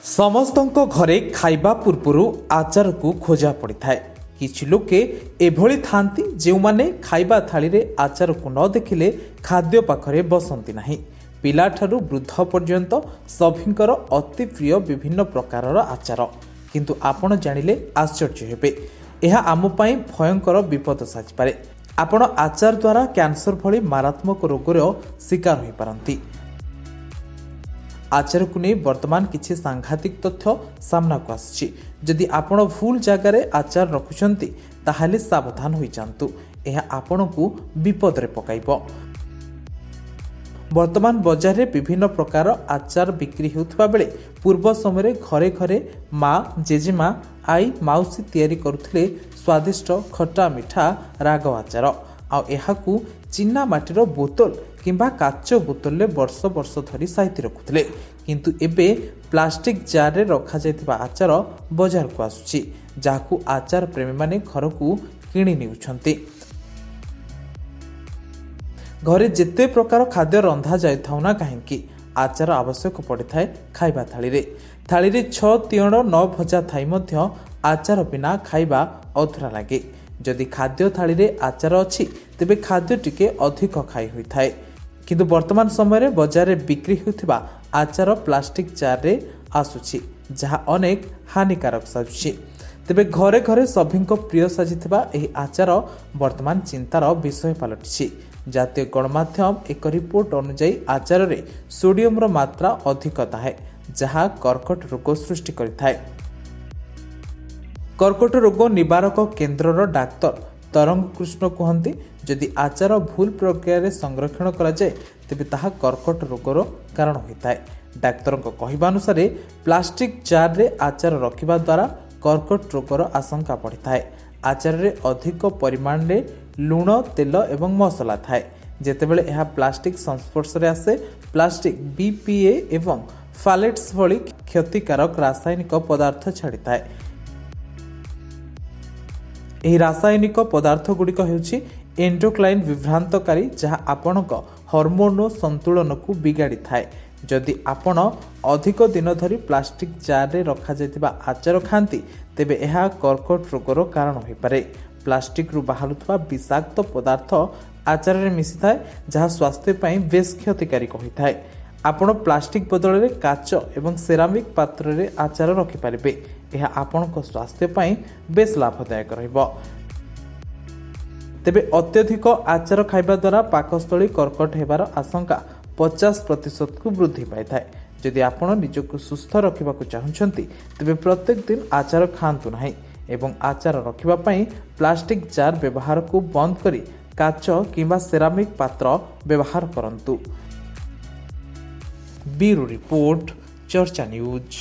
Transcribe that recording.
ସମସ୍ତଙ୍କ ଘରେ ଖାଇବା ପୂର୍ବରୁ ଆଚାରକୁ ଖୋଜା ପଡ଼ିଥାଏ। କିଛି ଲୋକେ ଏଭଳି ଥାନ୍ତି ଯେଉଁମାନେ ଖାଇବା ଥାଳିରେ ଆଚାରକୁ ନ ଦେଖିଲେ ଖାଦ୍ୟ ପାଖରେ ବସନ୍ତି ନାହିଁ। ପିଲାଠାରୁ ବୃଦ୍ଧ ପର୍ଯ୍ୟନ୍ତ ସଭିଙ୍କର ଅତି ପ୍ରିୟ ବିଭିନ୍ନ ପ୍ରକାରର ଆଚାର। କିନ୍ତୁ ଆପଣ ଜାଣିଲେ ଆଶ୍ଚର୍ଯ୍ୟ ହେବେ, ଏହା ଆମ ପାଇଁ ଭୟଙ୍କର ବିପଦ ସାଜିପାରେ। ଆପଣ ଆଚାର ଦ୍ୱାରା କ୍ୟାନ୍ସର ଭଳି ମାରାତ୍ମକ ରୋଗର ଶିକାର ହୋଇପାରନ୍ତି। ଆଚାରକୁ ନେଇ ବର୍ତ୍ତମାନ କିଛି ସାଂଘାତିକ ତଥ୍ୟ ସାମ୍ନାକୁ ଆସିଛି। ଯଦି ଆପଣ ଭୁଲ ଜାଗାରେ ଆଚାର ରଖୁଛନ୍ତି ତାହେଲେ ସାବଧାନ ହୋଇଯାନ୍ତୁ, ଏହା ଆପଣଙ୍କୁ ବିପଦରେ ପକାଇବ। ବର୍ତ୍ତମାନ ବଜାରରେ ବିଭିନ୍ନ ପ୍ରକାର ଆଚାର ବିକ୍ରି ହେଉଥିବା ବେଳେ ପୂର୍ବ ସମୟରେ ଘରେ ଘରେ ମା, ଜେଜେମା, ଆଈ, ମାଉସୀ ତିଆରି କରୁଥିଲେ ସ୍ୱାଦିଷ୍ଟ ଖଟା ମିଠା ରାଗ ଆଚାର। ଆଉ ଏହାକୁ ଚିନା ମାଟିର ବୋତଲ କିମ୍ବା କାଚ ବୋତଲରେ ବର୍ଷ ବର୍ଷ ଧରି ସାଇତି ରଖୁଥିଲେ। କିନ୍ତୁ ଏବେ ପ୍ଲାଷ୍ଟିକ ଜାରରେ ରଖାଯାଇଥିବା ଆଚାର ବଜାରକୁ ଆସୁଛି, ଯାହାକୁ ଆଚାର ପ୍ରେମୀମାନେ ଘରକୁ କିଣି ନେଉଛନ୍ତି। ଘରେ ଯେତେ ପ୍ରକାର ଖାଦ୍ୟ ରନ୍ଧା ଯାଇଥାଉ ନା କାହିଁକି, ଆଚାର ଆବଶ୍ୟକ ପଡ଼ିଥାଏ ଖାଇବା ଥାଳିରେ। ଥାଳିରେ 6 ତିଅଣ 9 ଭଜା ଥାଇ ମଧ୍ୟ ଆଚାର ବିନା ଖାଇବା ଅଧୁରା ଲାଗେ। ଯଦି ଖାଦ୍ୟ ଥାଳିରେ ଆଚାର ଅଛି ତେବେ ଖାଦ୍ୟ ଟିକେ ଅଧିକ ଖାଇ ହୋଇଥାଏ। କିନ୍ତୁ ବର୍ତ୍ତମାନ ସମୟରେ ବଜାରରେ ବିକ୍ରି ହେଉଥିବା ଆଚାର ପ୍ଲାଷ୍ଟିକ ଜାରରେ ଆସୁଛି, ଯାହା ଅନେକ ହାନିକାରକ ସାଜୁଛି। ତେବେ ଘରେ ଘରେ ସଭିଙ୍କ ପ୍ରିୟ ସାଜିଥିବା ଏହି ଆଚାର ବର୍ତ୍ତମାନ ଚିନ୍ତାର ବିଷୟ ପାଲଟିଛି। ଜାତୀୟ ଗଣମାଧ୍ୟମ ଏକ ରିପୋର୍ଟ ଅନୁଯାୟୀ ଆଚାରରେ ସୋଡିୟମର ମାତ୍ରା ଅଧିକ ଥାଏ, ଯାହା କର୍କଟ ରୋଗ ସୃଷ୍ଟି କରିଥାଏ। କର୍କଟ ରୋଗ ନିବାରକ କେନ୍ଦ୍ରର ଡାକ୍ତର ତରଙ୍ଗ କୃଷ୍ଣ କୁହନ୍ତି, ଯଦି ଆଚାର ଭୁଲ ପ୍ରକ୍ରିୟାରେ ସଂରକ୍ଷଣ କରାଯାଏ ତେବେ ତାହା କର୍କଟ ରୋଗର କାରଣ ହୋଇଥାଏ। ଡାକ୍ତରଙ୍କ କହିବା ଅନୁସାରେ ପ୍ଲାଷ୍ଟିକ ଜାରରେ ଆଚାର ରଖିବା ଦ୍ୱାରା କର୍କଟ ରୋଗର ଆଶଙ୍କା ବଢ଼ିଥାଏ। ଆଚାରରେ ଅଧିକ ପରିମାଣରେ ଲୁଣ, ତେଲ ଏବଂ ମସଲା ଥାଏ। ଯେତେବେଳେ ଏହା ପ୍ଲାଷ୍ଟିକ ସଂସ୍ପର୍ଶରେ ଆସେ, ପ୍ଲାଷ୍ଟିକ BPA ଏବଂ ଫାଲେଟ୍ସ ଭଳି କ୍ଷତିକାରକ ରାସାୟନିକ ପଦାର୍ଥ ଛାଡ଼ିଥାଏ। ଏହି ରାସାୟନିକ ପଦାର୍ଥ ଗୁଡ଼ିକ ହେଉଛି ଏଣ୍ଡୋକ୍ରାଇନ୍ ବିଭ୍ରାନ୍ତକାରୀ, ଯାହା ଆପଣଙ୍କ ହରମୋନ ସନ୍ତୁଳନକୁ ବିଗାଡ଼ିଥାଏ। ଯଦି ଆପଣ ଅଧିକ ଦିନ ଧରି ପ୍ଲାଷ୍ଟିକ ଜାରରେ ରଖାଯାଇଥିବା ଆଚାର ଖାଆନ୍ତି ତେବେ ଏହା କର୍କଟ ରୋଗର କାରଣ ହୋଇପାରେ। ପ୍ଲାଷ୍ଟିକରୁ ବାହାରୁଥିବା ବିଷାକ୍ତ ପଦାର୍ଥ ଆଚାରରେ ମିଶିଥାଏ, ଯାହା ସ୍ୱାସ୍ଥ୍ୟ ପାଇଁ ବେଶ୍ କ୍ଷତିକାରକ ହୋଇଥାଏ। ଆପଣ ପ୍ଲାଷ୍ଟିକ ବଦଳରେ କାଚ ଏବଂ ସେରାମିକ ପାତ୍ରରେ ଆଚାର ରଖିପାରିବେ। ଏହା ଆପଣଙ୍କ ସ୍ୱାସ୍ଥ୍ୟ ପାଇଁ ବେଶ୍ ଲାଭଦାୟକ ରହିବ। ତେବେ ଅତ୍ୟଧିକ ଆଚାର ଖାଇବା ଦ୍ୱାରା ପାକସ୍ଥଳୀ କର୍କଟ ହେବାର ଆଶଙ୍କା 50%କୁ ବୃଦ୍ଧି ପାଇଥାଏ। ଯଦି ଆପଣ ନିଜକୁ ସୁସ୍ଥ ରଖିବାକୁ ଚାହୁଁଛନ୍ତି ତେବେ ପ୍ରତ୍ୟେକ ଦିନ ଆଚାର ଖାଆନ୍ତୁ ନାହିଁ ଏବଂ ଆଚାର ରଖିବା ପାଇଁ ପ୍ଲାଷ୍ଟିକ ଜାର୍ ବ୍ୟବହାରକୁ ବନ୍ଦ କରି କାଚ କିମ୍ବା ସେରାମିକ ପାତ୍ର ବ୍ୟବହାର କରନ୍ତୁ। ବ୍ୟୁରୋ ରିପୋର୍ଟ, ଚର୍ଚ୍ଚା ନ୍ୟୁଜ୍।